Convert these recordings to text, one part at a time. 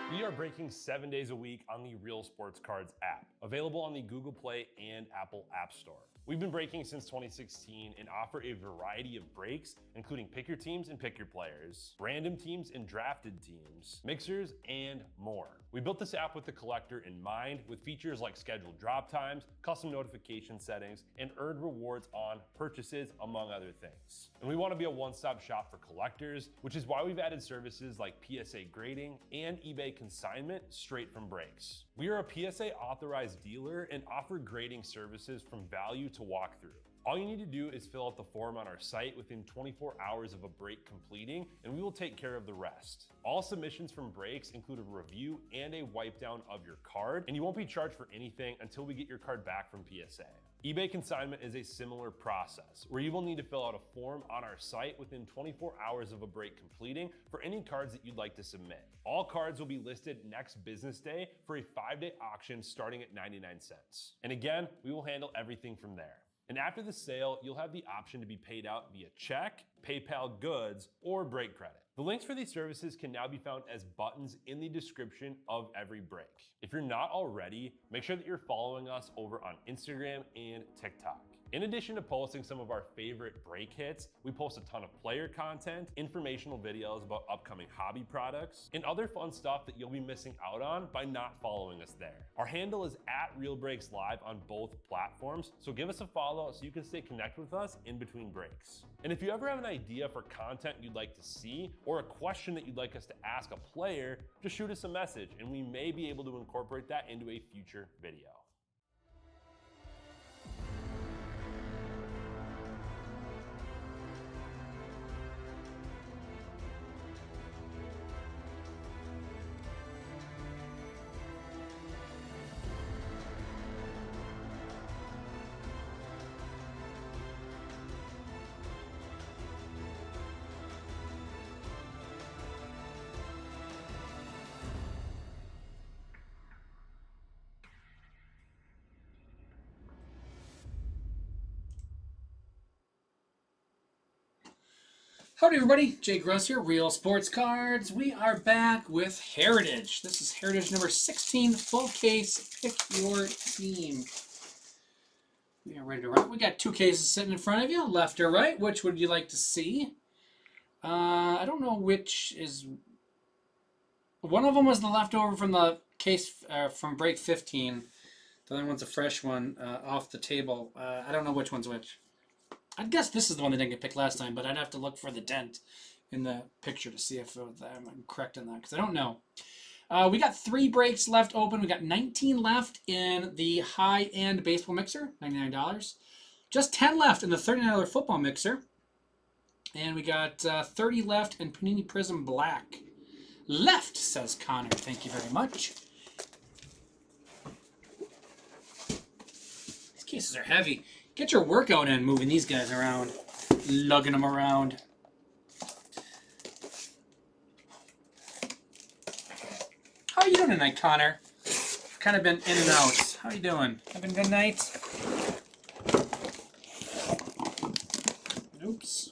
We are breaking 7 days a week on the Real Sports Cards app, available on the Google Play and Apple App Store. We've been breaking since 2016 and offer a variety of breaks, including pick your teams and pick your players, random teams and drafted teams, mixers, and more. We built this app with the collector in mind, with features like scheduled drop times, custom notification settings, and earned rewards on purchases, among other things. And we want to be a one-stop shop for collectors, which is why we've added services like PSA grading and eBay consignment straight from breaks. We are a PSA authorized dealer and offer grading services from value to walkthrough. All you need to do is fill out the form on our site within 24 hours of a break completing, and we will take care of the rest. All submissions from breaks include a review and a wipe down of your card, and you won't be charged for anything until we get your card back from PSA. eBay consignment is a similar process, where you will need to fill out a form on our site within 24 hours of a break completing for any cards that you'd like to submit. All cards will be listed next business day for a 5-day auction starting at 99 cents. And again, we will handle everything from there. And after the sale, you'll have the option to be paid out via check, PayPal goods, or break credit. The links for these services can now be found as buttons in the description of every break. If you're not already, make sure that you're following us over on Instagram and TikTok. In addition to posting some of our favorite break hits, we post a ton of player content, informational videos about upcoming hobby products, and other fun stuff that you'll be missing out on by not following us there. Our handle is @RealBreaksLive on both platforms, so give us a follow so you can stay connected with us in between breaks. And if you ever have an idea for content you'd like to see, or a question that you'd like us to ask a player, just shoot us a message and we may be able to incorporate that into a future video. Howdy everybody, Jay Gross here, Real Sports Cards. We are back with Heritage. This is Heritage number 16, full case, pick your team. We are ready to rock. We got 2 cases sitting in front of you, left or right. Which would you like to see? I don't know which is... One of them was the leftover from the case from break 15. The other one's a fresh one off the table. I don't know which one's which. I guess this is the one that didn't get picked last time, but I'd have to look for the dent in the picture to see if I'm correct in that, because I don't know. We got 3 breaks left open. We got 19 left in the high-end baseball mixer, $99. Just 10 left in the $39 football mixer. And we got 30 left in Panini Prism Black. Left, says Connor. Thank you very much. These cases are heavy. Get your workout in moving these guys around, lugging them around. How are you doing tonight, Connor? I've kind of been in and out. How are you doing? Having a good night? Oops.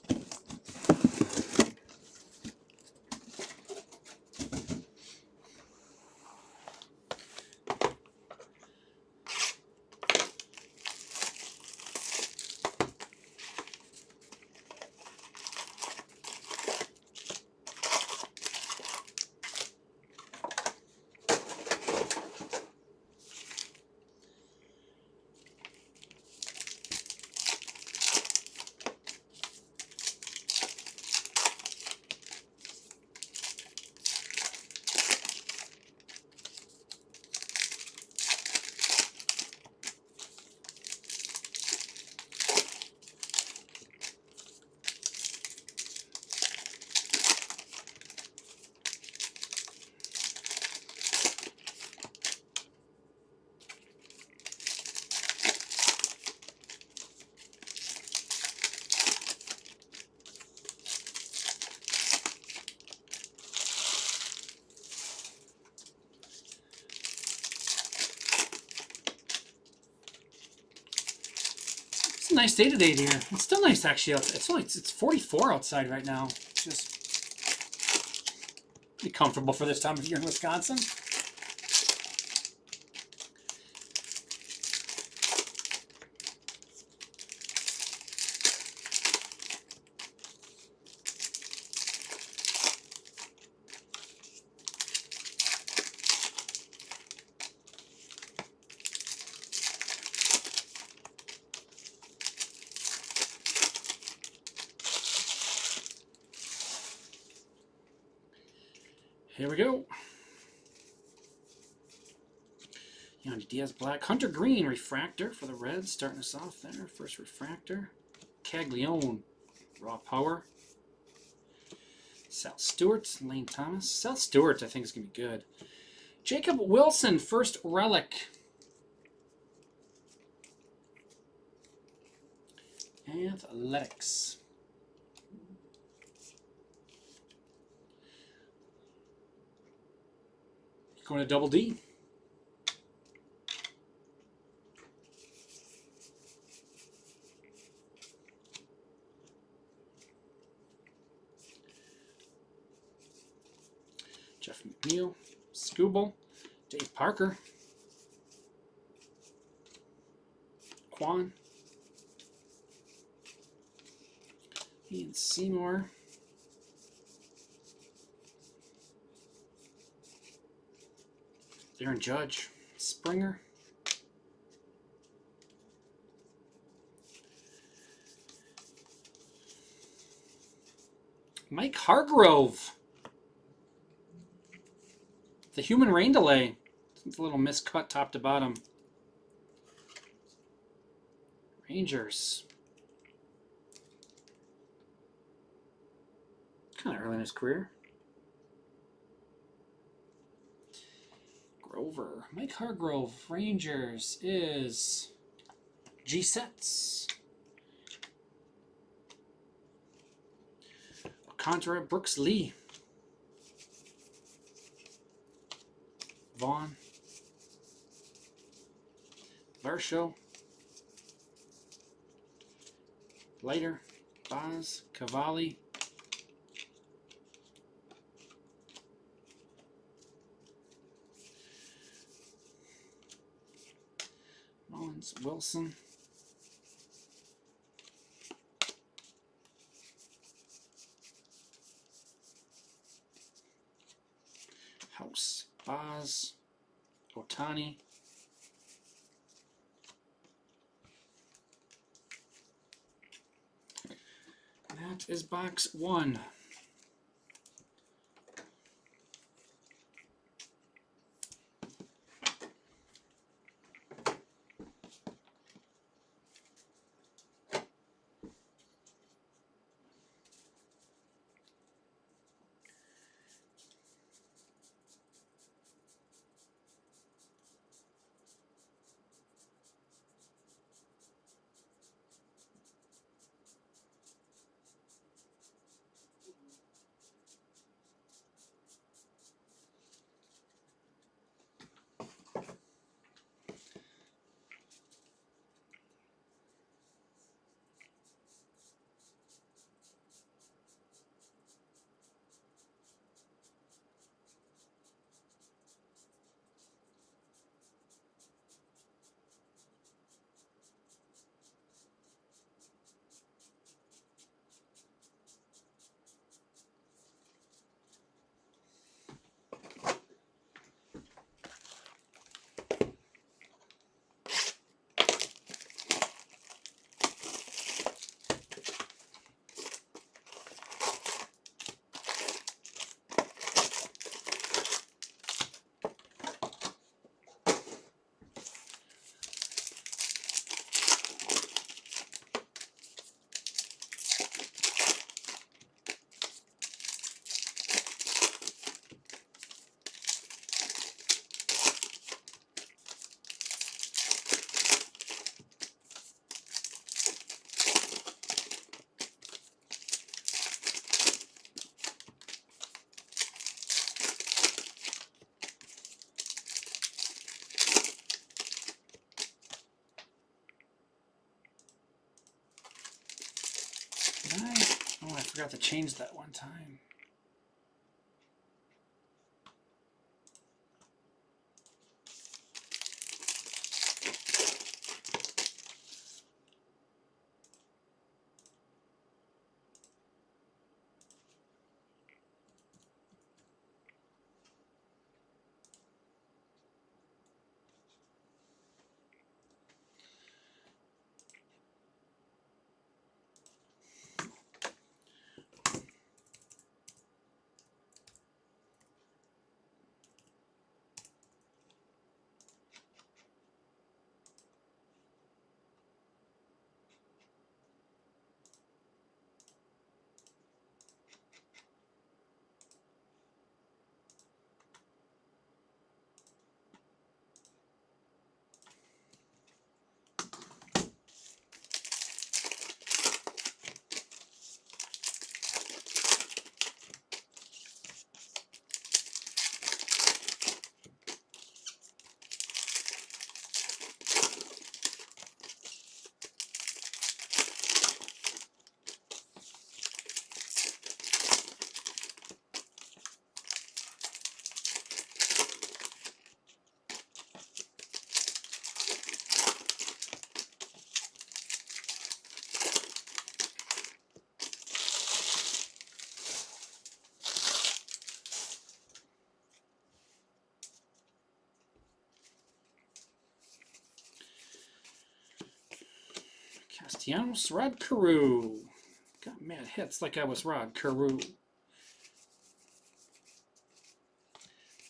It's a nice day today here. It's still nice actually. It's 44 outside right now. It's just Be comfortable for this time of year in Wisconsin. Here we go. Yandy Diaz black. Hunter Green refractor for the Reds. Starting us off there. First refractor. Caglione raw power. Sal Stewart. Lane Thomas. Sal Stewart I think is going to be good. Jacob Wilson first relic. Athletics. Going to Double D. Jeff McNeil, Scooble, Dave Parker, Quan, Ian Seymour, Aaron Judge, Springer, Mike Hargrove, the human rain delay. It's a little miscut top to bottom. Rangers. Kind of early in his career. Grover. Mike Hargrove, Rangers is G-Sets. Contra Brooks Lee. Vaughn. Varsho. Leiter. Boz. Cavalli. Mullins. Wilson. House. Boz. Otani. That is box 1. Oh, I forgot to change that one time. Castellanos, Rod Carew. Got mad hits like I was Rod Carew.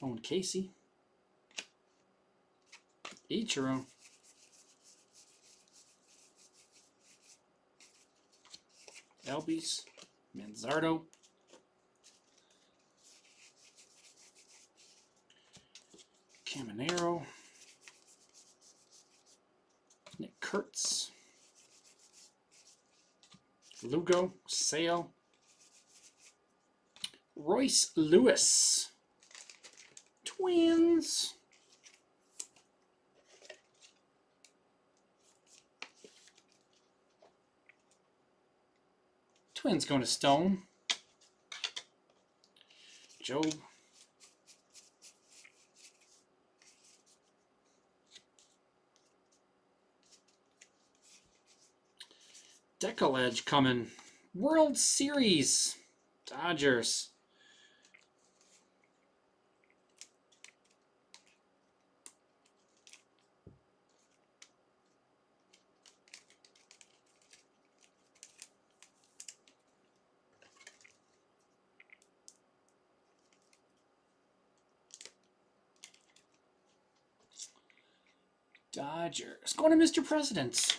Owen Casey. Ichiro. Albies. Manzardo. Caminero. Nick Kurtz. Lugo. Sale. Royce Lewis. Twins. Twins going to Stone. Job. Decoledge coming. World Series. Dodgers. Dodgers. Going to Mr. President.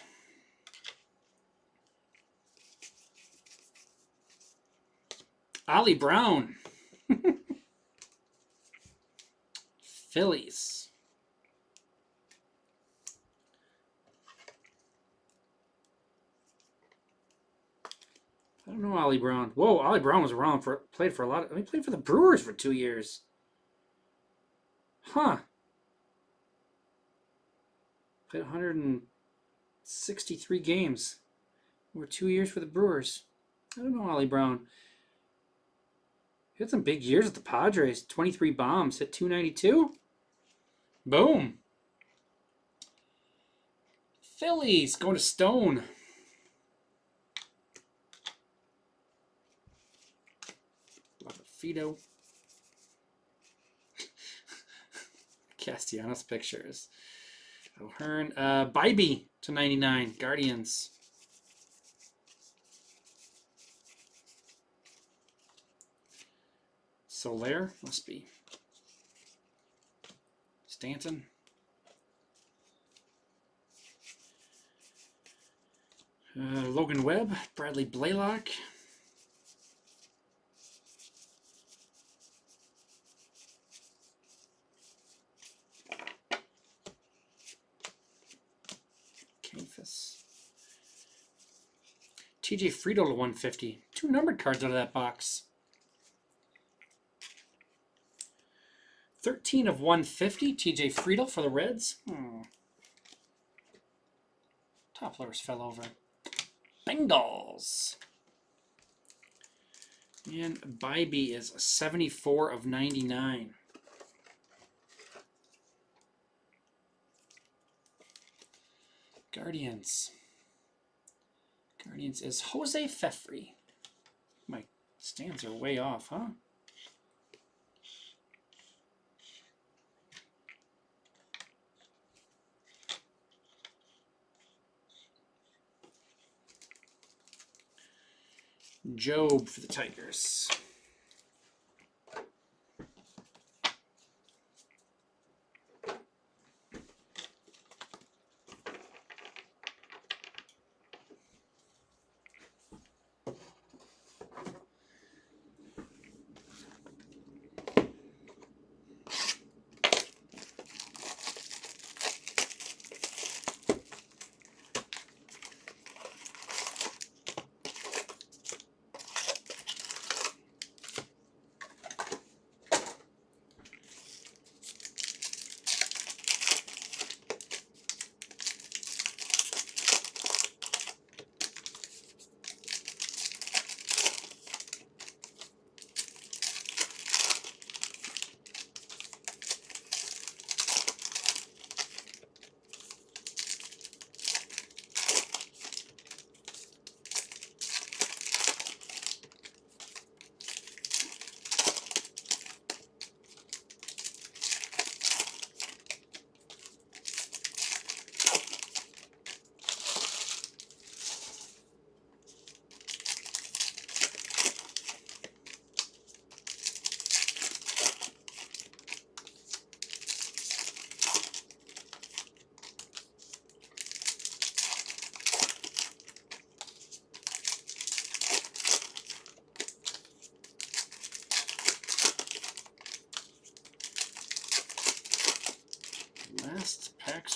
Ollie Brown. Phillies. I don't know Ollie Brown. Whoa, Ollie Brown was around for played for a lot of, he played for the Brewers for 2 years. Huh. Played 163 games. Over 2 years for the Brewers. I don't know Ollie Brown. He had some big years at the Padres. 23 bombs, hit 292. Boom. Phillies going to Stone. Fido. Castellanos pictures. O'Hearn. Bybee to 99. Guardians. Soler. Must be. Stanton. Logan Webb. Bradley Blaylock. TJ Friedel to 150. 2 numbered cards out of that box. 13 of 150. TJ Friedel for the Reds. Top loaders fell over. Bengals. And Bybee is 74 of 99. Guardians. Guardians is Jose Fefri. My stands are way off, huh? Job for the Tigers.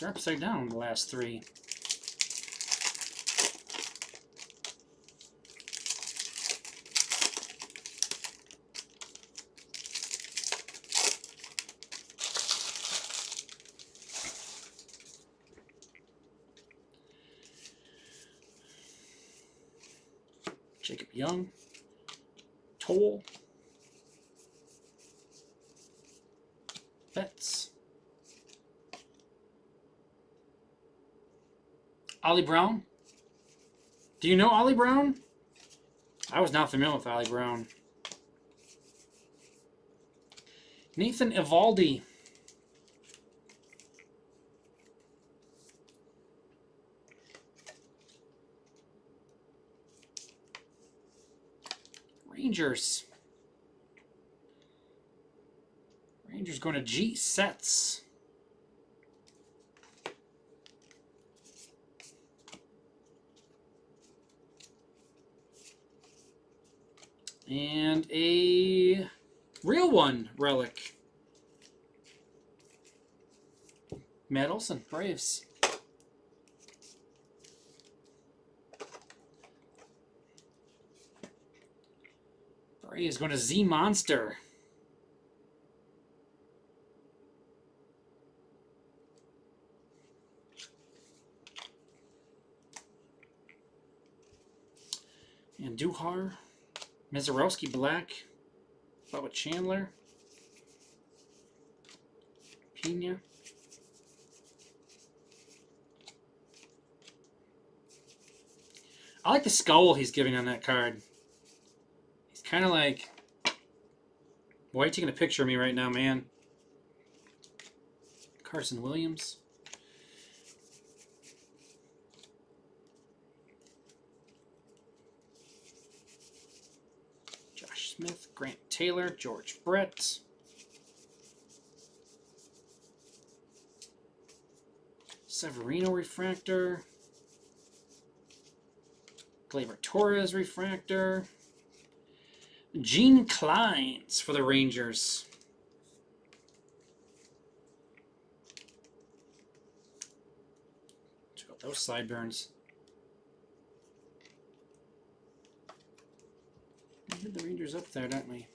They're upside down, the last 3. Jacob Young, Toll, Betts, Ollie Brown. Do you know Ollie Brown? I was not familiar with Ollie Brown. Nathan Eovaldi. Rangers. Rangers going to G. Sets. And a real one relic. Matt Olson, Braves. Braves going to Z Monster. And Duhar. Mizorowski Black. Bubba Chandler. Pena. I like the skull he's giving on that card. He's kind of like, why are you taking a picture of me right now, man? Carson Williams. Josh Smith, Grant Taylor, George Brett. Severino Refractor. Gleyber Torres Refractor. Gene Kleins for the Rangers. Check out those sideburns. We had the Rangers up there, don't we?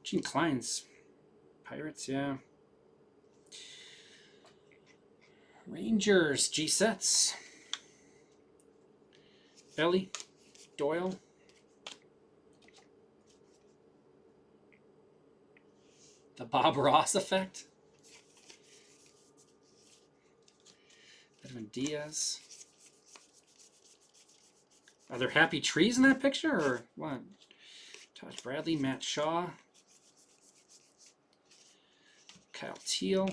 Gene Kleins. Pirates, yeah. Rangers, G-Sets. Belly, Doyle. The Bob Ross effect. Edwin Diaz. Are there happy trees in that picture or what? Todd Bradley, Matt Shaw. Kyle Teal.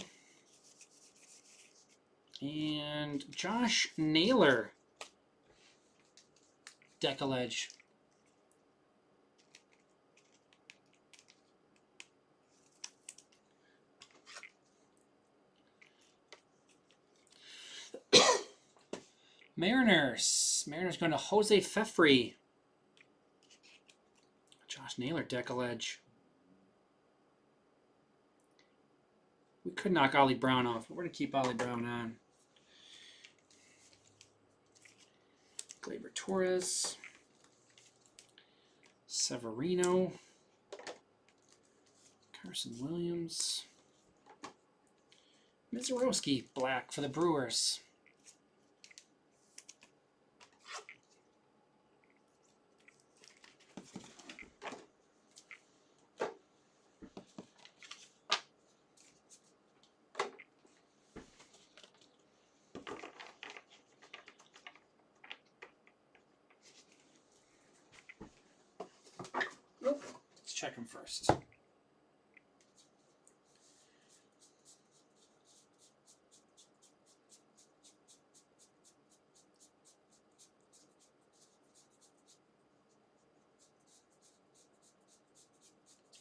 And Josh Naylor. Deckledge. Mariners. Mariners going to Jose Fefri. Josh Naylor, Deckledge. We could knock Ollie Brown off, but we're going to keep Ollie Brown on. Gleyber Torres. Severino. Carson Williams. Mizorowski, black for the Brewers. Let's check them first.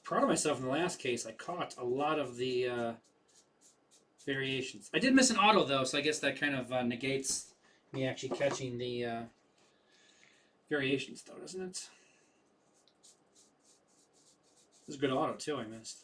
Proud of myself in the last case. I caught a lot of the variations. I did miss an auto though, so I guess that kind of negates me actually catching the variations though, doesn't it? This is a good auto too, I missed.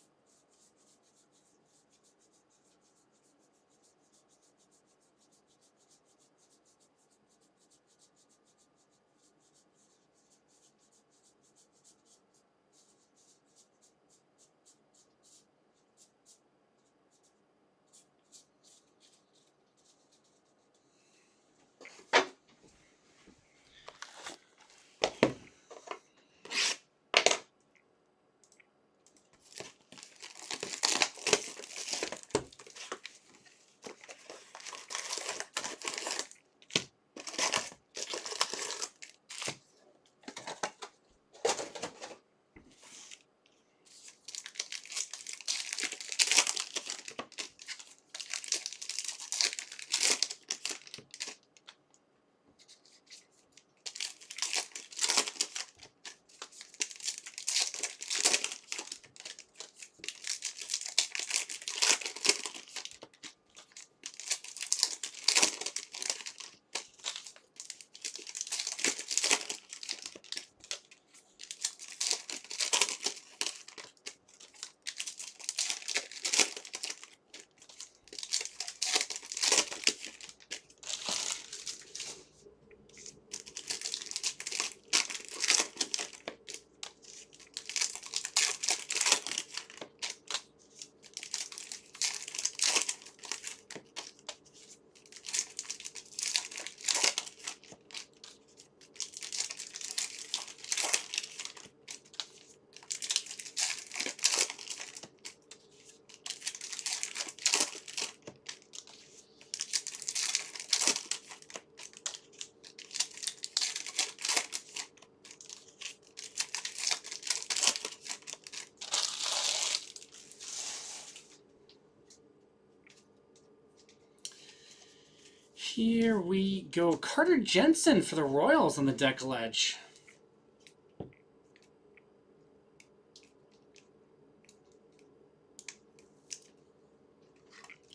Here we go. Carter Jensen for the Royals on the deck ledge.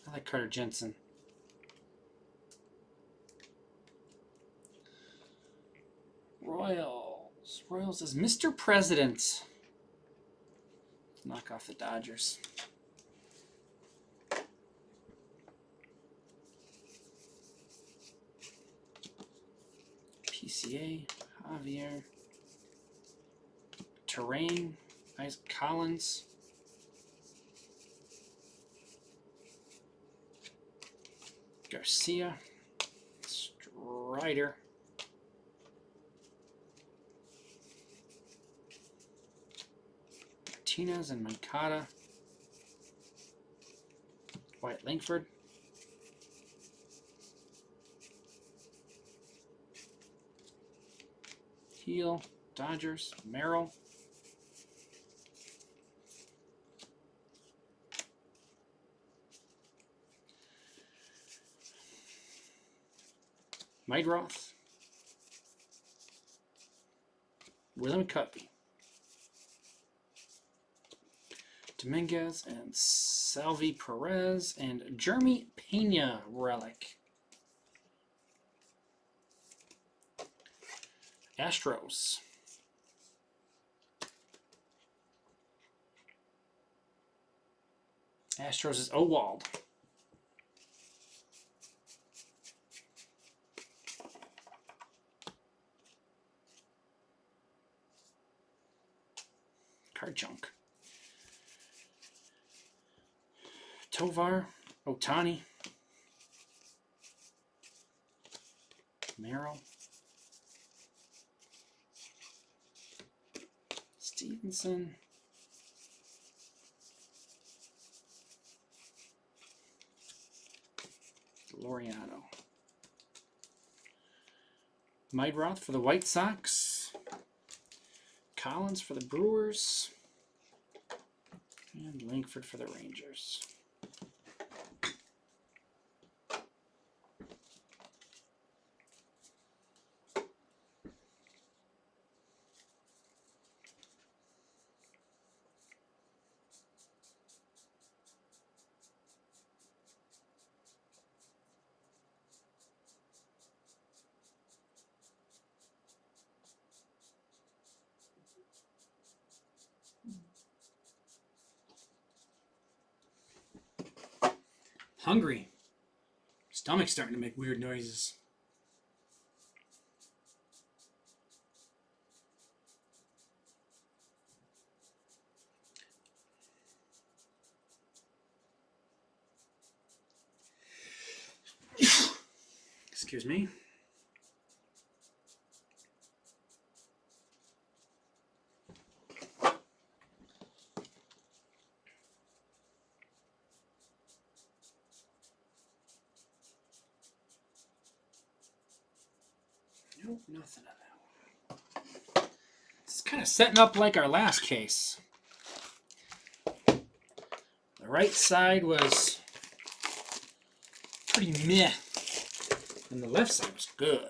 I like Carter Jensen. Royals. Royals is Mr. President. Knock off the Dodgers. PCA, Javier, Terrain, Isaac Collins, Garcia, Strider, Martinez and Mancada, Wyatt Langford, Heel, Dodgers, Merrill, Meidroth, William Cutby, Dominguez and Salvi Perez and Jeremy Pena relic. Astros. Astros is Owald. Card junk. Tovar, Otani, Merrill, Stevenson, Laureano, Meidroth for the White Sox, Collins for the Brewers, and Langford for the Rangers. Hungry. Stomach's starting to make weird noises. Excuse me. Nope, nothing on that one. It's kind of setting up like our last case. The right side was pretty meh, and the left side was good.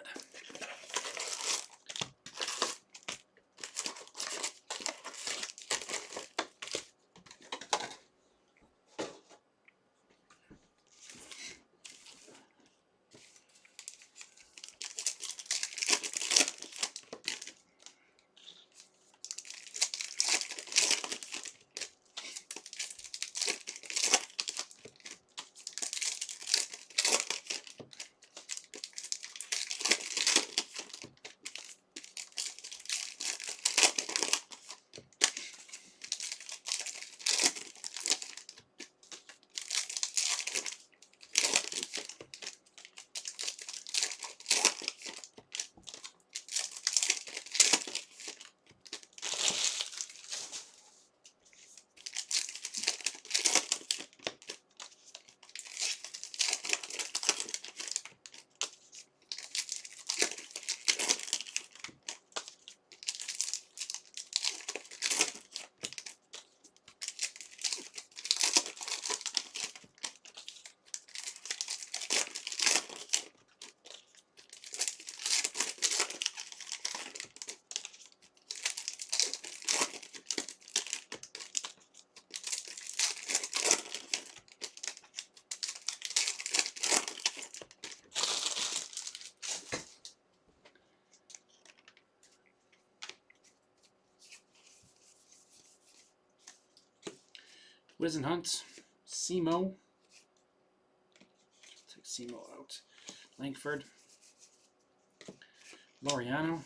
Wisenhunt, Simo. Take Simo out. Langford. Laureano.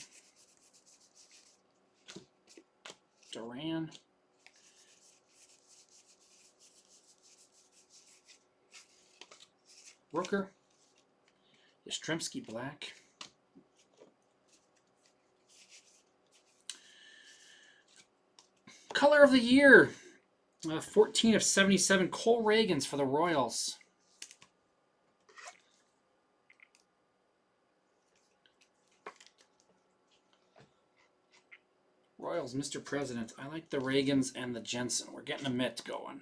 Duran. Rooker. Yastrzemski black. Color of the year. 14 of 77. Cole Reagans for the Royals. Royals, Mr. President. I like the Reagans and the Jensen. We're getting a mitt going.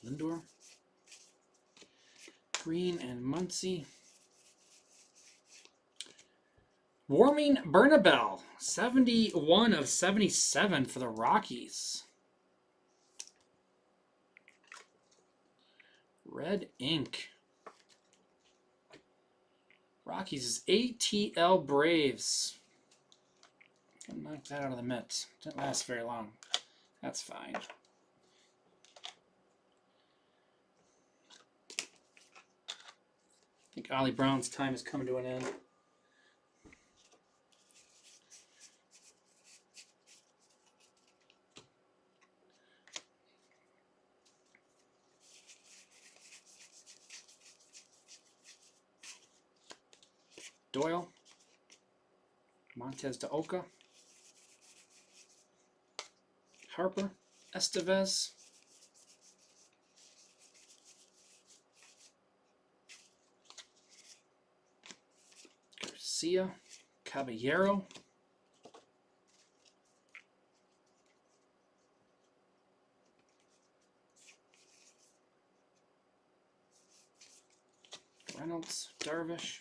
Lindor. Green and Muncy. Warming Bernabel. 71 of 77 for the Rockies. Red ink. Rockies is ATL Braves. Can knock that out of the mitt. Didn't last very long. That's fine. I think Ollie Brown's time is coming to an end. Doyle. Montez de Oca. Harper. Estevez. Garcia. Caballero. Reynolds. Darvish.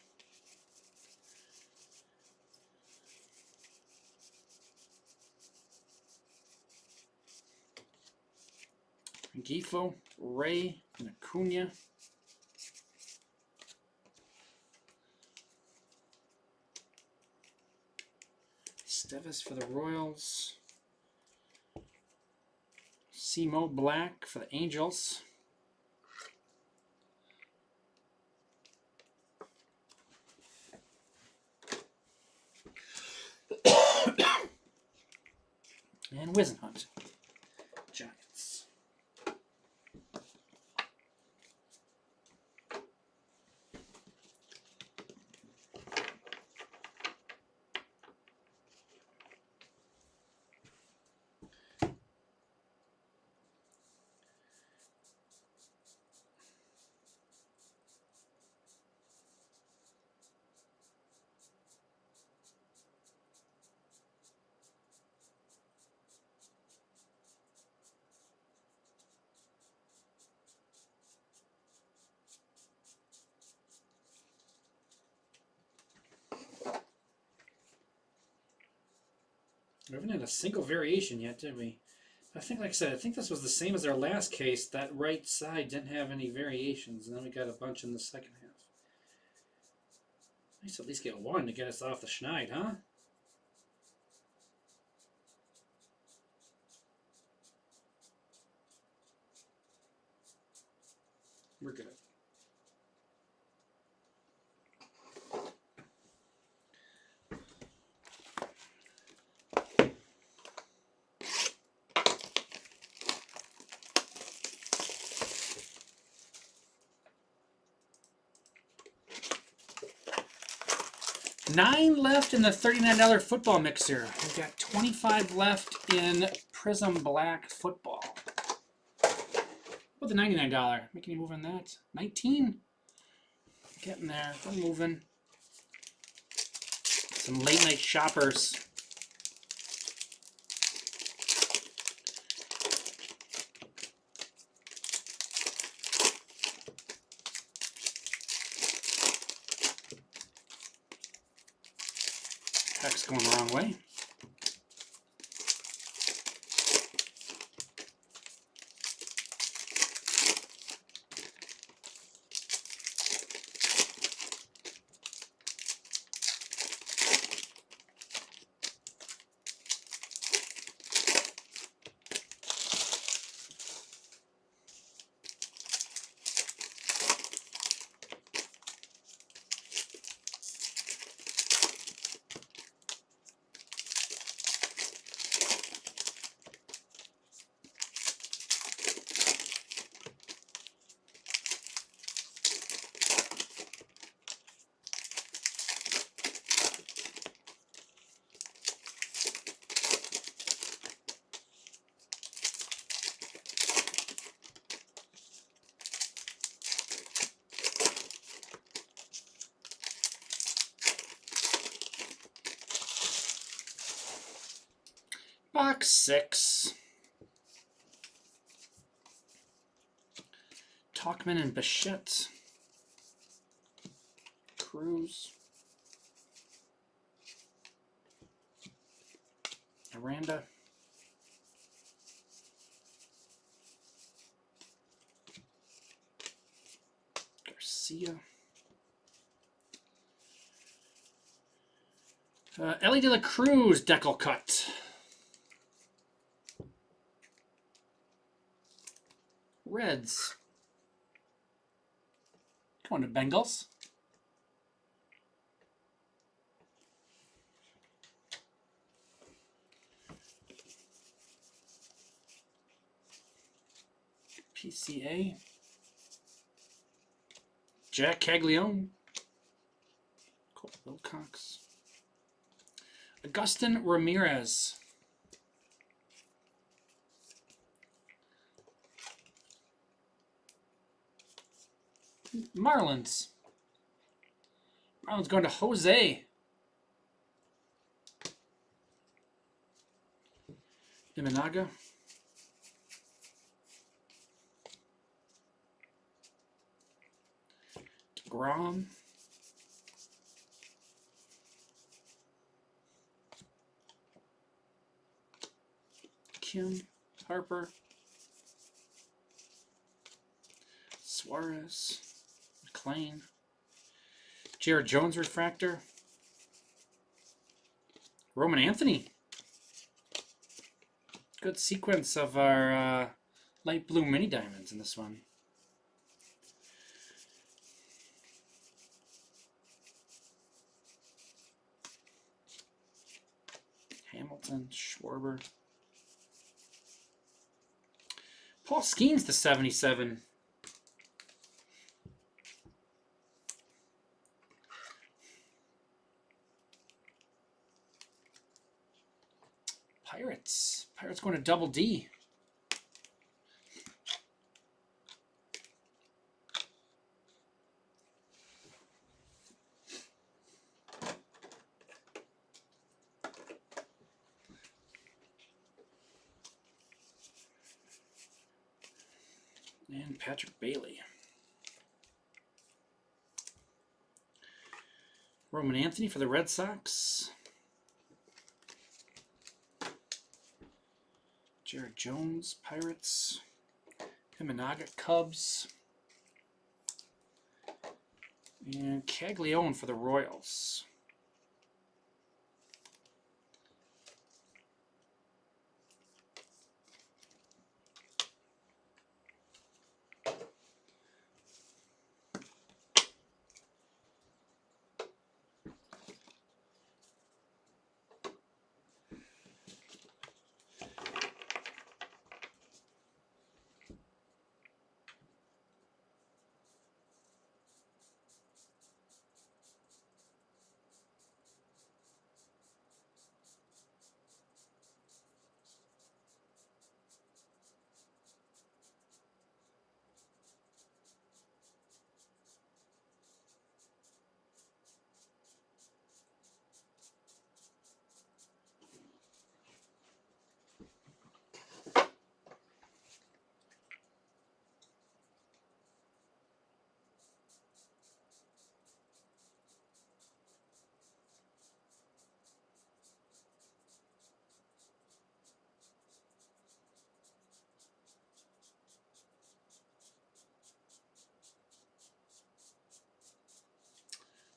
Gifo, Ray, and Acuna. Stevis for the Royals. Simo Black for the Angels. And Wisenhunt, Giants. We haven't had a single variation yet, did we? I think, like I said, I think this was the same as our last case. That right side didn't have any variations, and then we got a bunch in the second half. Nice to at least get one to get us off the schneid, huh? We're good. $9 left in the $39 football mixer. We've got 25 left in Prism Black football. What about the $99? Make any move on that? 19? Getting there. We're moving. Some late night shoppers. Pack's going the wrong way. Box 6. Talkman and Bichette. Cruz. Aranda. Garcia. Ellie De La Cruz decal cut. Reds. Going to Bengals. PCA. Jack Caglione. Colt Wilcox. Agustin Ramirez. Marlins. Marlins going to Jose. Imanaga. Grom. Kim. Harper. Suarez. McLean. Jared Jones refractor. Roman Anthony. Good sequence of our light blue mini diamonds in this one. Hamilton, Schwarber. Paul Skeens to 77. Pirates. Pirates going to Double D. And Patrick Bailey. Roman Anthony for the Red Sox. Jared Jones, Pirates. Imanaga, Cubs. And Caglione for the Royals.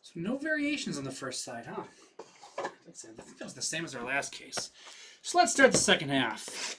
So no variations on the first side, huh? I think that was the same as our last case. So let's start the second half.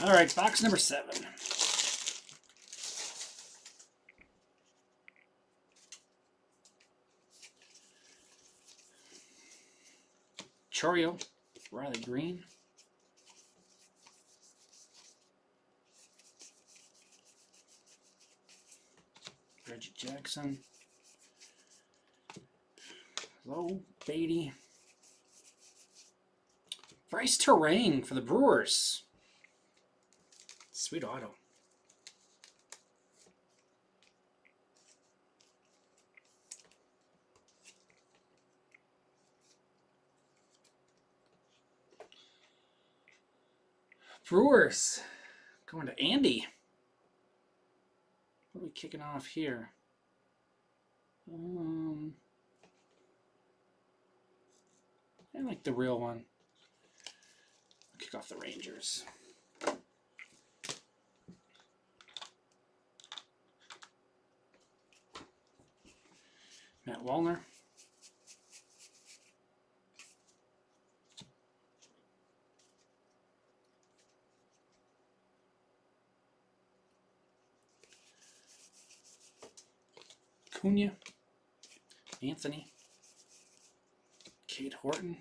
All right, box number 7. Chourio, Riley Green. Reggie Jackson. Low, Beatty. Bryce Terang for the Brewers. Sweet auto. Brewers. Going to Andy. What are we kicking off here? I like the real one. Kick off the Rangers. Matt Wallner. Cunha. Anthony. Kate Horton.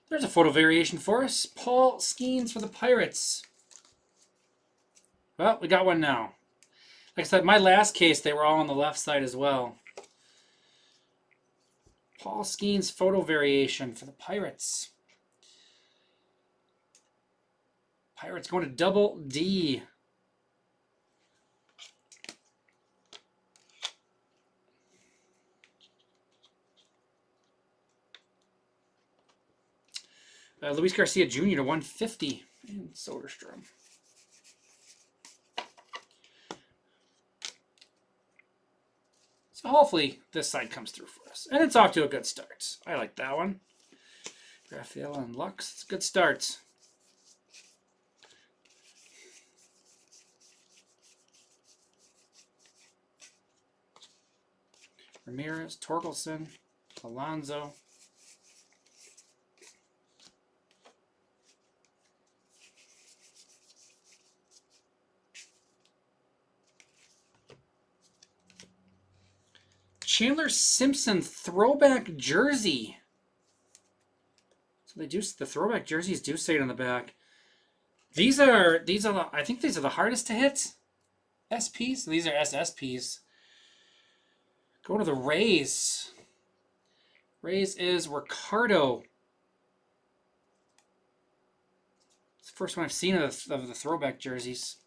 There's a photo variation for us. Paul Skeens for the Pirates. Well, we got one now. Like I said, my last case, they were all on the left side as well. Paul Skeens photo variation for the Pirates. Pirates going to Double D. Luis Garcia Jr. to 150. And Soderstrom. So hopefully this side comes through for us. And it's off to a good start. I like that one. Raphael and Lux. It's a good start. Ramirez, Torkelson, Alonso. Chandler Simpson throwback jersey. So they do, the throwback jerseys do say it on the back. These are the, I think these are the hardest to hit. SPs. So these are SSPs. Go to the Rays. Rays is Ricardo. It's the first one I've seen of the throwback jerseys.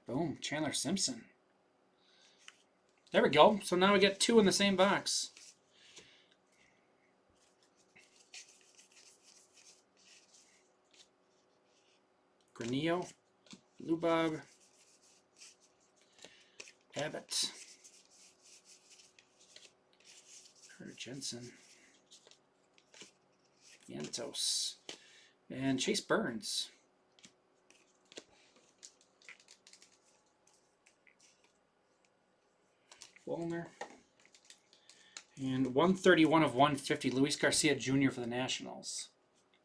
Boom, Chandler Simpson. There we go. So now we get 2 in the same box. Granillo, Lubab, Abbott, Carter Jensen, Yantos, and Chase Burns. Wallner. And 131 of 150, Luis Garcia Jr. for the Nationals.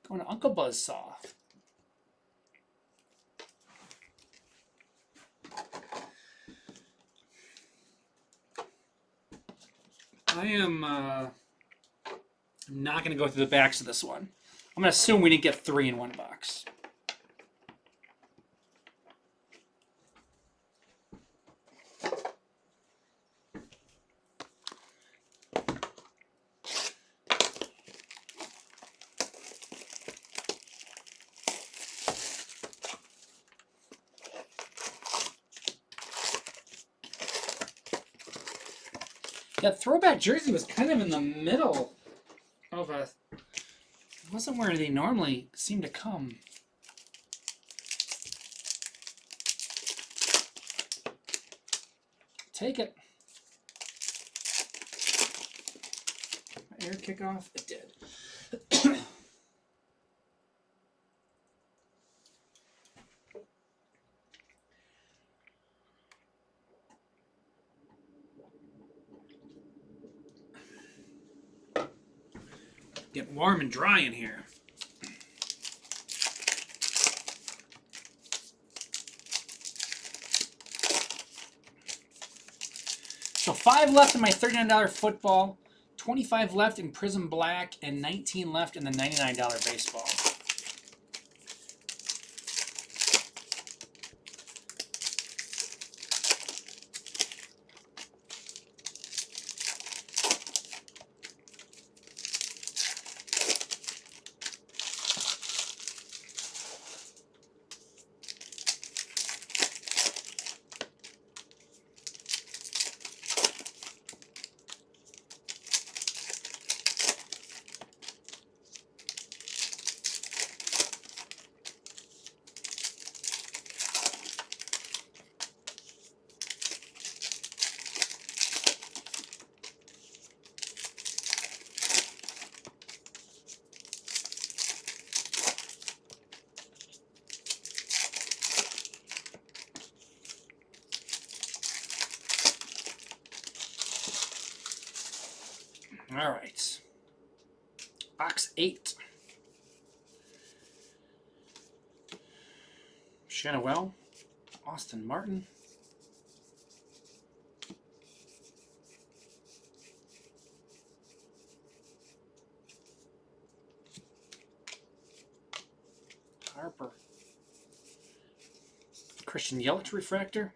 Going to Uncle Buzzsaw. I am not going to go through the backs of this one. I'm going to assume we didn't get 3 in one box. That throwback jersey was kind of in the middle of a... It wasn't where they normally seem to come. Take it. Air kickoff. It did. Get warm and dry in here. So 5 left in my $39 football, 25 left in Prism Black, and 19 left in the $99 baseball. All right. Box 8. Shanawell, Austin Martin, Harper, Christian Yelich refractor,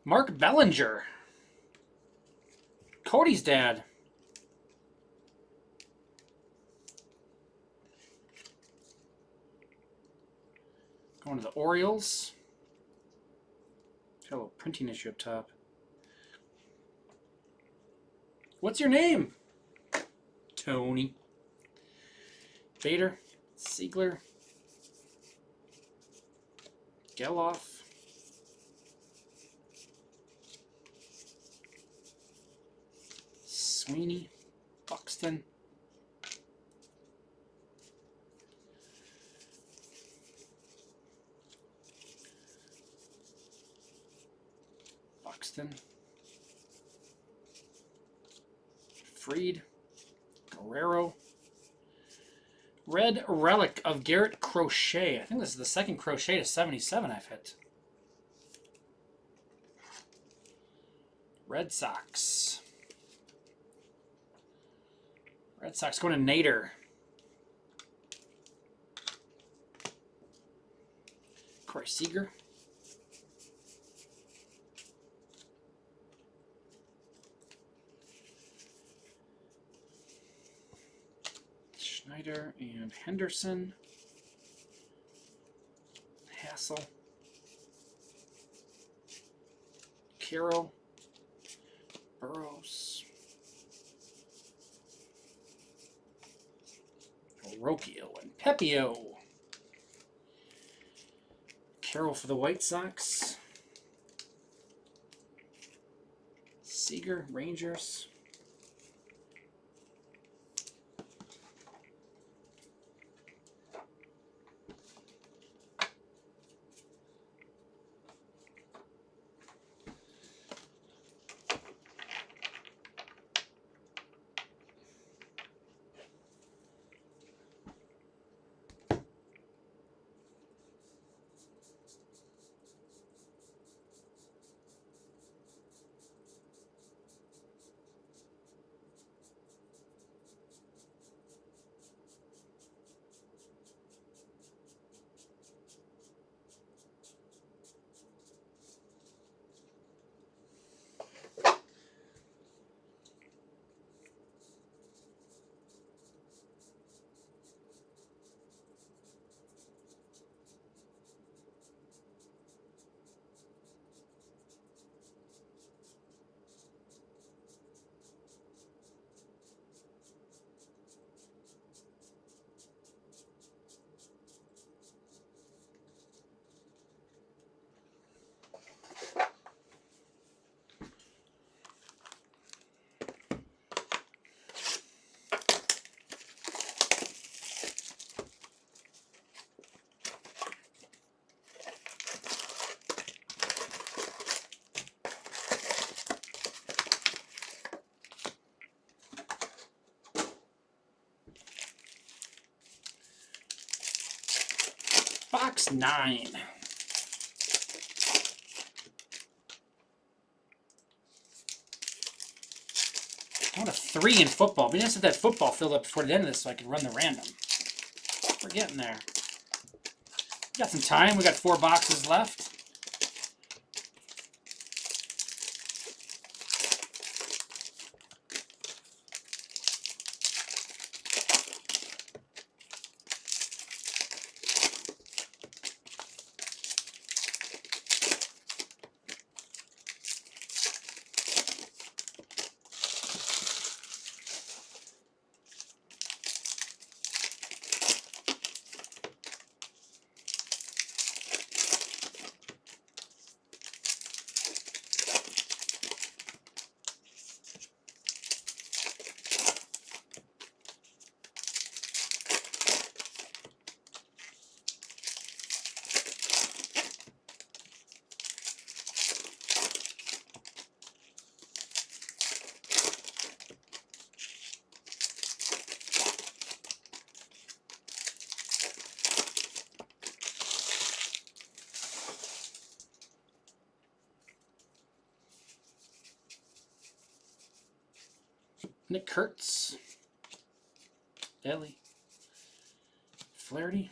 Mark Bellinger, Cody's dad. Going to the Orioles. Got a little printing issue up top. What's your name? Tony. Bader, Siegler, Geloff, Sweeney, Buxton, Freed, Guerrero, Red Relic of Garrett Crochet. I think this is the second Crochet to 77 I've hit. Red Sox. Red Sox going to Nader. Corey Seager. Schneider and Henderson. Hassel. Carroll. Burrows. Rocchio and Pepio. Carroll for the White Sox. Seager, Rangers. Box 9. I want a 3 in football. It'd be nice if that football filled up before the end of this so I could run the random. We're getting there. We got some time. We got 4 boxes left. Nick Kurtz, Ellie, Flaherty,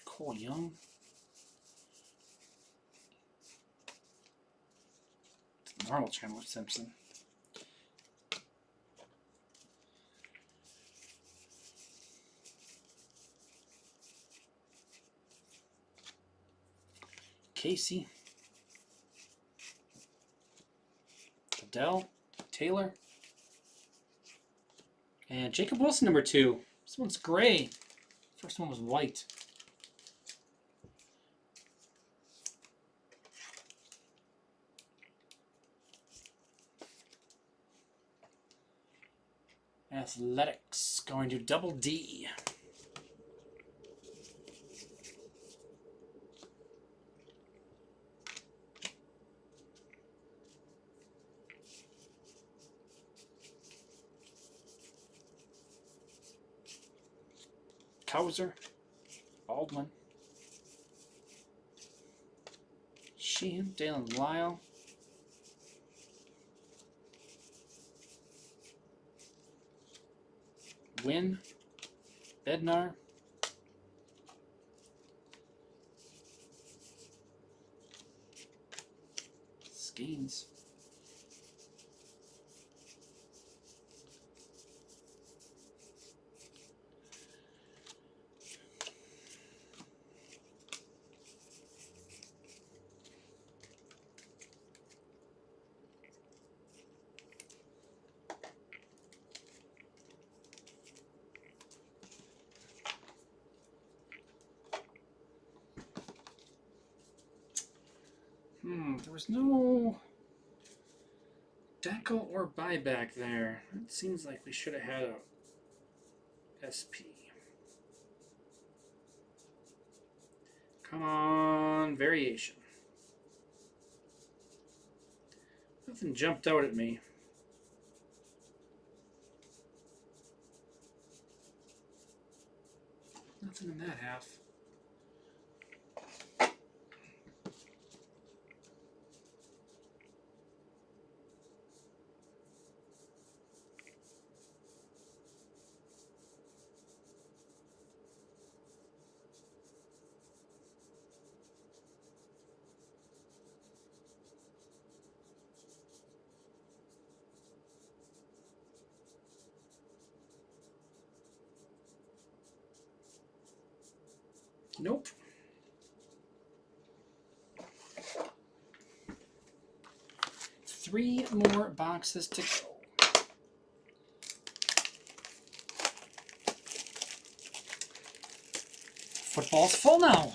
Cole Young, normal Chandler Simpson, Casey, Adele, Taylor, and Jacob Wilson, number 2. This one's gray. First one was white. Athletics going to Double D. Cowser, Baldwin, Sheehan, Dalen Lyle, Wynn, Bednar, Skeens, there was no decal or buyback there. It seems like we should have had a SP. Come on, variation. Nothing jumped out at me. Nothing in that half. Nope. Three more boxes to go. Football's full now.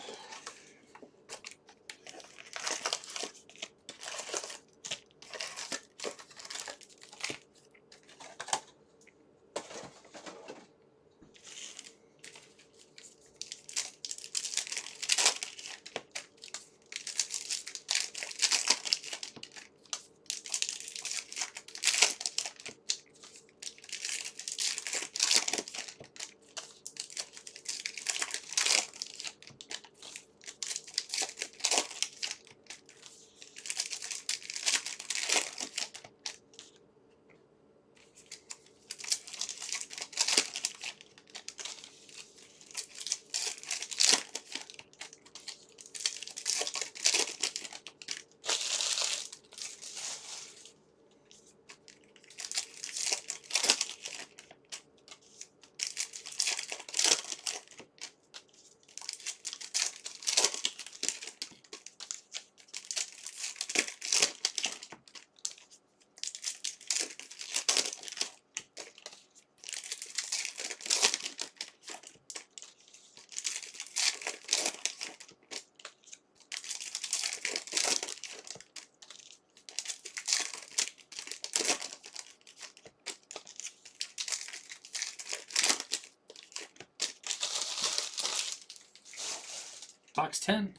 6/10.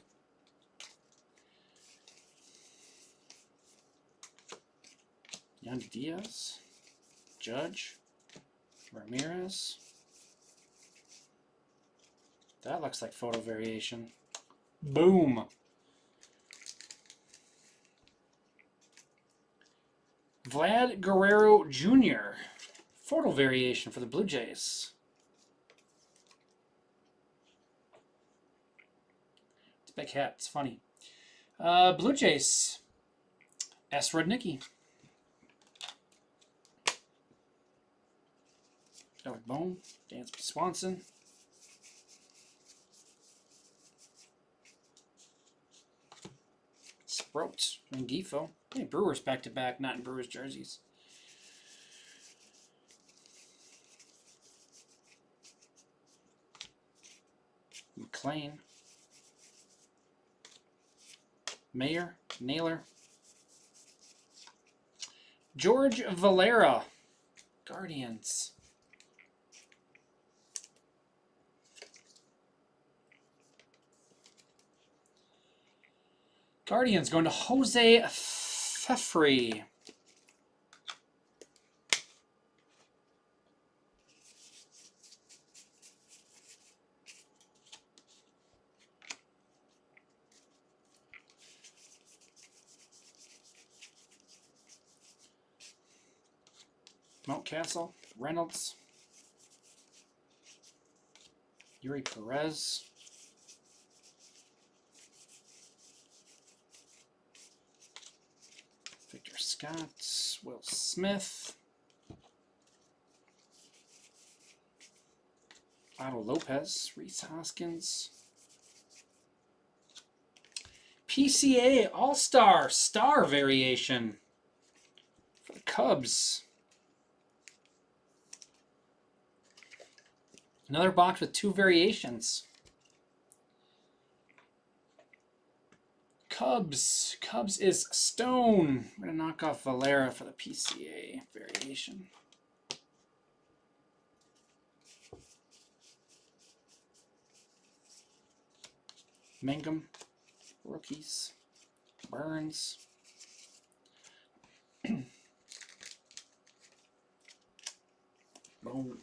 Yandy Diaz, Judge, Ramirez. That looks like photo variation. Boom. Vlad Guerrero Jr. Photo variation for the Blue Jays. It's a big hat. It's funny. Blue Jays. S. Rudnicki. Alec Bohm. Dansby Swanson. Sprout. Rengifo. Hey, Brewers back-to-back, not in Brewers jerseys. McLean. Mayer. Naylor. George Valera. Guardians. Guardians going to Jose Fefre. Mountcastle, Reynolds, Yuri Perez, Victor Scott, Will Smith, Otto Lopez, Reese Hoskins, PCA All-Star Star Variation for the Cubs. Another box with 2 variations. Cubs. Cubs is Stone. We're going to knock off Valera for the PCA variation. Mangum. Rookies. Burns. Boom.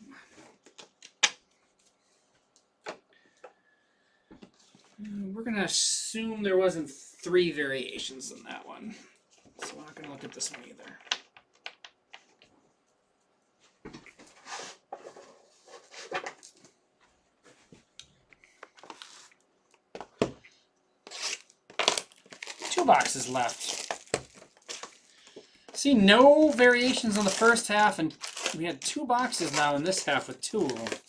We're going to assume there wasn't 3 variations in that one. So we're not going to look at this one either. Two boxes left. See, no variations on the first half, and we had 2 boxes now in this half with 2 of them.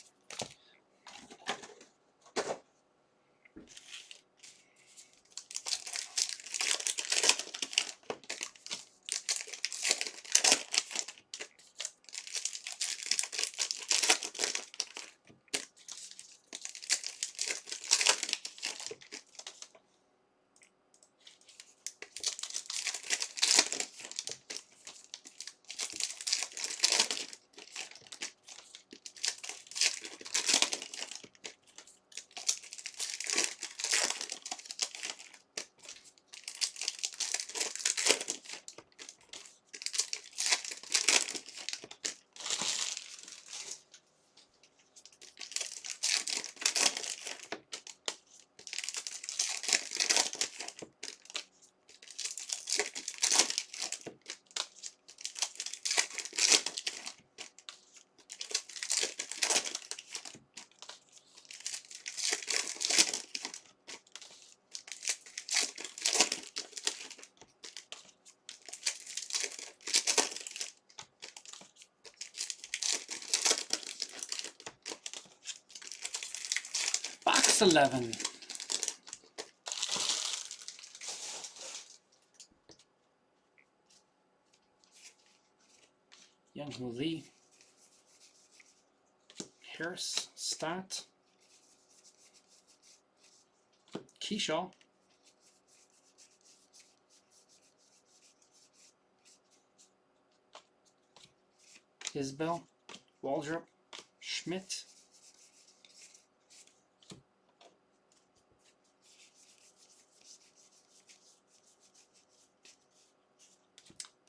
Box 11. Young-Hoo Lee. Harris. Stott. Keyshaw. Isbell. Waldrop. Schmidt.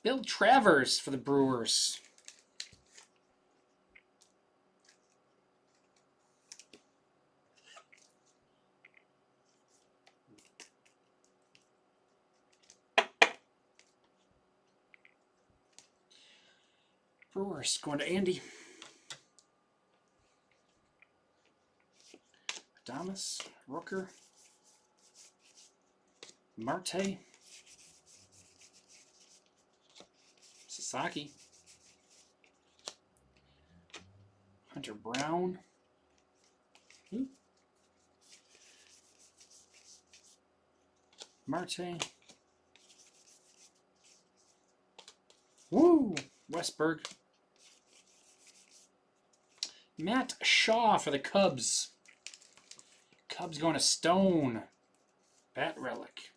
Bill Travers for the Brewers. Brewers going to Andy. Adames, Rooker, Marte, Sasaki, Hunter Brown, Marte, woo, Westberg, Matt Shaw for the Cubs. Cubs going to Stone. Bat relic.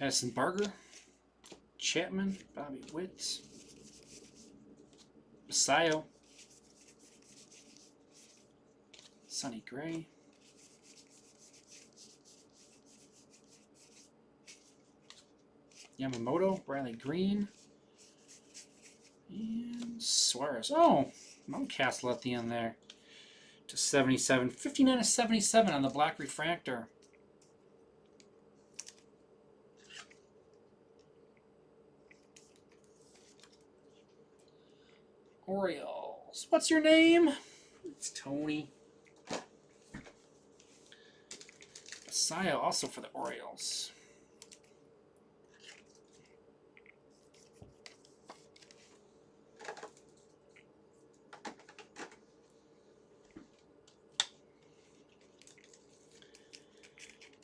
Addison Barger, Chapman, Bobby Witt, Basayo, Sonny Gray, Yamamoto, Riley Green, and Suarez. Oh, Mountcastle at the end there. To 77. 59 to 77 on the black refractor. Orioles. What's your name? It's Tony. Basayo also for the Orioles.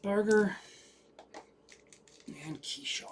Barger and Keyshaw.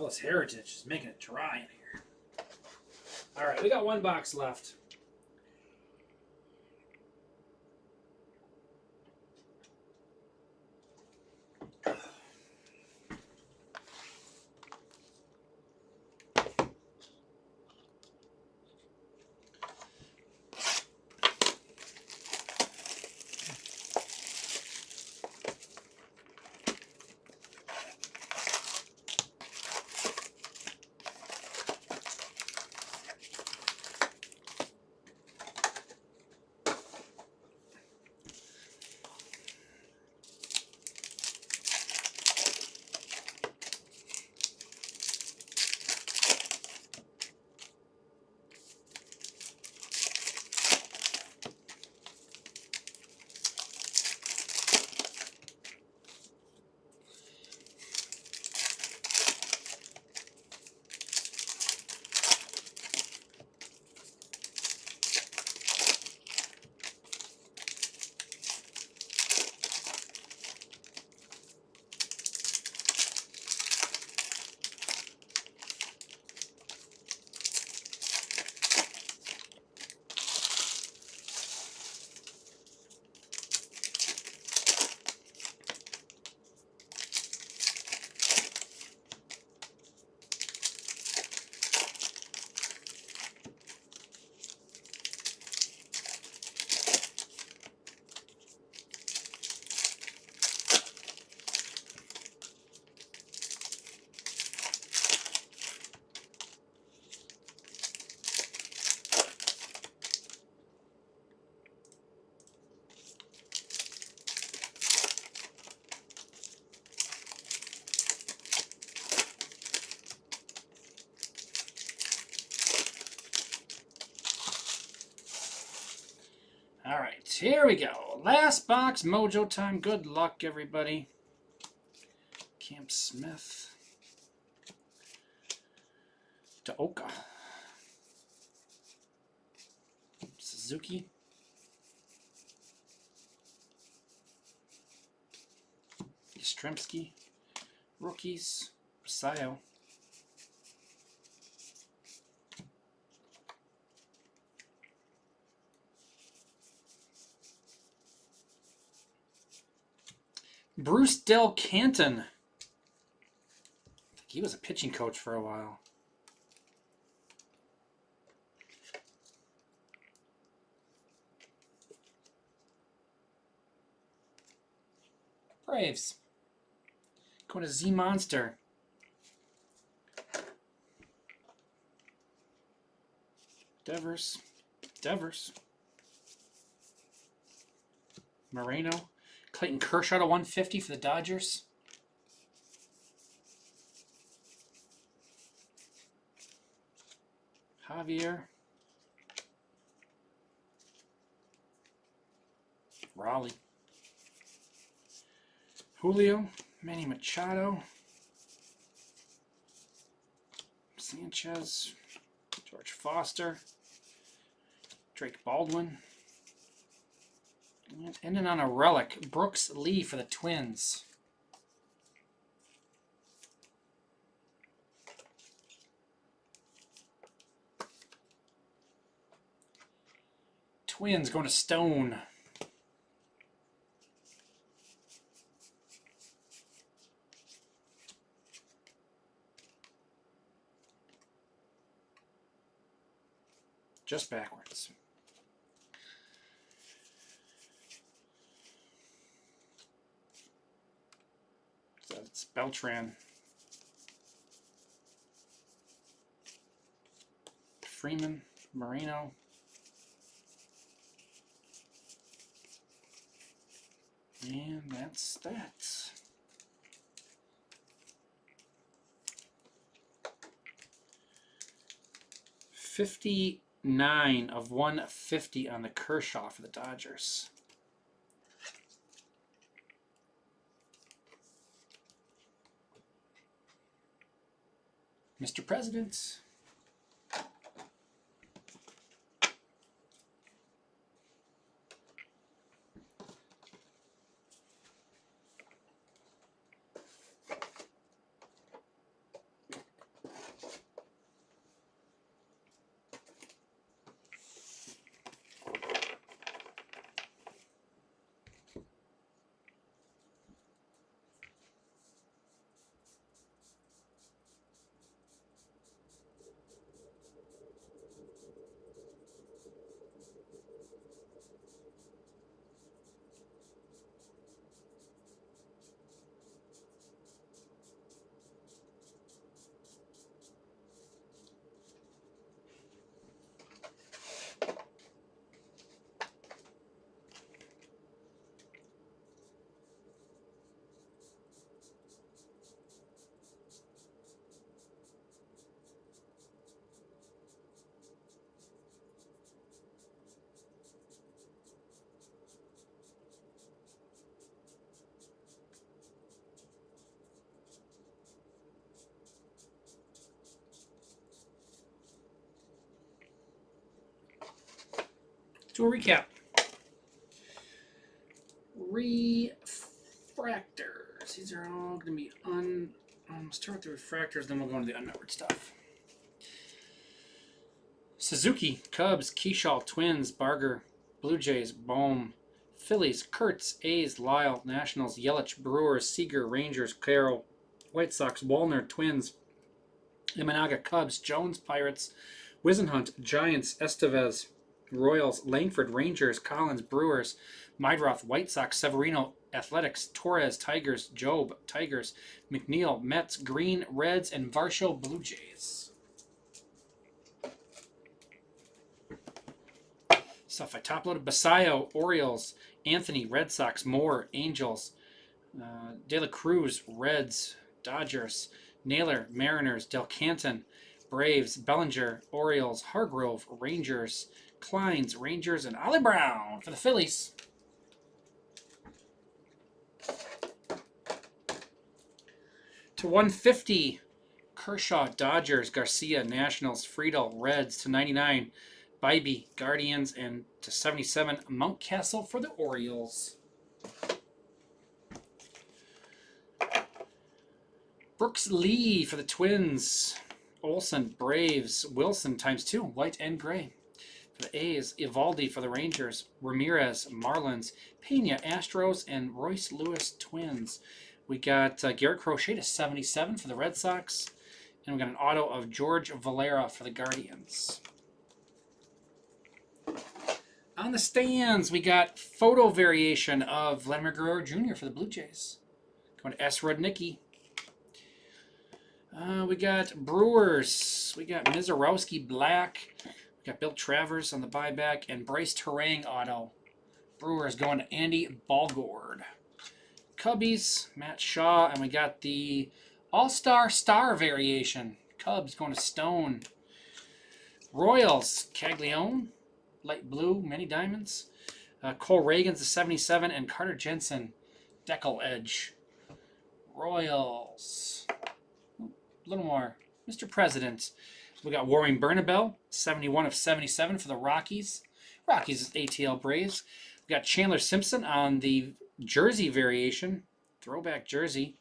Oh, this Heritage is making it dry in here. All right, we got one box left. here we go. Last box, mojo time. Good luck, everybody. Cam Smith. Taoka. Suzuki. Yastrzemski. Rookies. Basayo. Bruce Del Canton. I think he was a pitching coach for a while. Braves. Going to Z Monster. Devers. Moreno. Clayton Kershaw to 150 for the Dodgers. Javier. Raleigh. Julio. Manny Machado. Sanchez. George Foster. Drake Baldwin. And ending on a relic, Brooks Lee for the Twins. Twins going to Stone. Just backwards. So it's Beltran. Freeman, Moreno. And that's that. $59 of 150 on the Kershaw for the Dodgers. Mr. President. Do a recap. Refractors. These are all going to be let's start with the refractors, then we'll go into the unnumbered stuff. Suzuki, Cubs, Keyshaw, Twins, Barger, Blue Jays, Bohm, Phillies, Kurtz, A's, Lyle, Nationals, Yelich, Brewers, Seager, Rangers, Carroll, White Sox, Wallner, Twins, Imanaga, Cubs, Jones, Pirates, Wisenhunt, Giants, Estevez, Royals, Langford, Rangers, Collins, Brewers, Meidroth, White Sox, Severino, Athletics, Torres, Tigers, Job, Tigers, McNeil, Mets, Green, Reds, and Varsho, Blue Jays. Stuff I top-loaded. Basayo, Orioles, Anthony, Red Sox, Moore, Angels, De La Cruz, Reds, Dodgers, Naylor, Mariners, Del Canton, Braves, Bellinger, Orioles, Hargrove, Rangers, Kleins, Rangers, and Ollie Brown for the Phillies. To 150, Kershaw, Dodgers, Garcia, Nationals, Friedel, Reds. To 99, Bybee, Guardians, and to 77, Mountcastle for the Orioles. Brooks Lee for the Twins. Olsen, Braves, Wilson ×2, white and gray. For the A's, Evaldi for the Rangers, Ramirez, Marlins, Pena, Astros, and Royce Lewis, Twins. We got Garrett Crochet to 77 for the Red Sox. And we got an auto of George Valera for the Guardians. On the stands, we got photo variation of Vladimir Guerrero Jr. for the Blue Jays. Going to S. Rudnicki. We got Brewers. We got Mizorowski Black. We got Bill Travers on the buyback. And Bryce Terang auto. Brewers going to Andy Ballgord. Cubbies, Matt Shaw. And we got the All-Star Star variation. Cubs going to Stone. Royals, Caglione. Light blue, many diamonds. Cole Reagan's the 77. And Carter Jensen, Decal Edge. Royals. A little more. Mr. President. We got Warren Bernabel, 71 of 77 for the Rockies. Rockies is ATL Braves. We got Chandler Simpson on the jersey variation. Throwback jersey.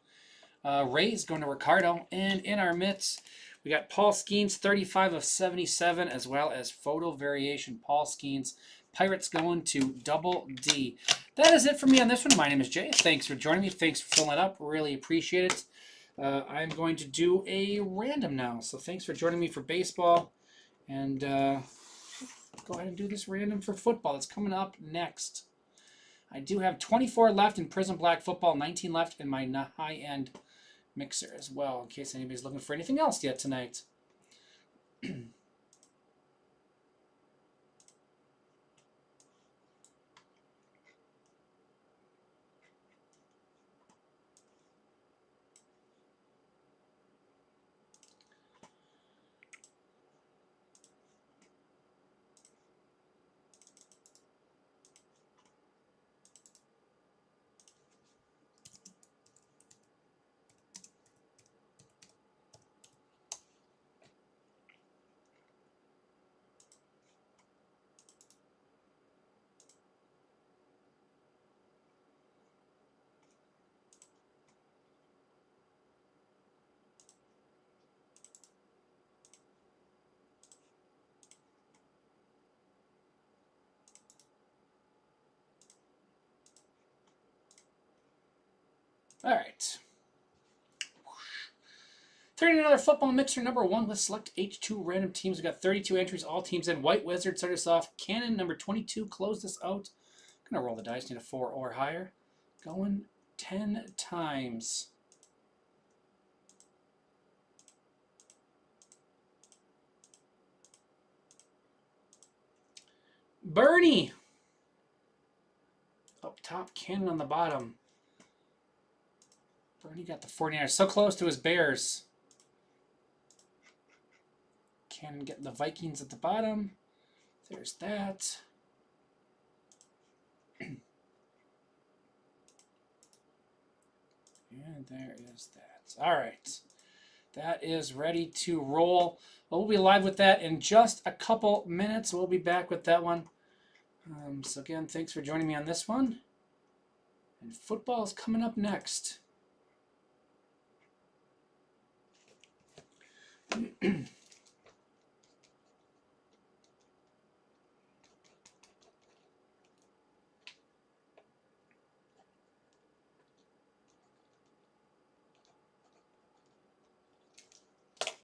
Rays going to Ricardo. And in our mitts, we got Paul Skeens, 35 of 77, as well as photo variation. Paul Skeens. Pirates going to Double D. That is it for me on this one. My name is Jay. Thanks for joining me. Thanks for filling it up. Really appreciate it. I'm going to do a random now. So thanks for joining me for baseball. And go ahead and do this random for football. It's coming up next. I do have 24 left in Prism Black Football, 19 left in my high-end mixer as well, in case anybody's looking for anything else yet tonight. All right. 30 another football mixer number 1. Let's select H2 random teams. We've got 32 entries, all teams in. White Wizard start us off. Cannon number 22 close this out. I'm going to roll the dice. Need a 4 or higher. Going 10 times. Bernie. Up top, Cannon on the bottom. Bernie got the 49ers. So close to his Bears. Cannon getting the Vikings at the bottom. There's that. And there is that. All right. That is ready to roll. We'll be live with that in just a couple minutes. We'll be back with that one. So again, thanks for joining me on this one. And football is coming up next.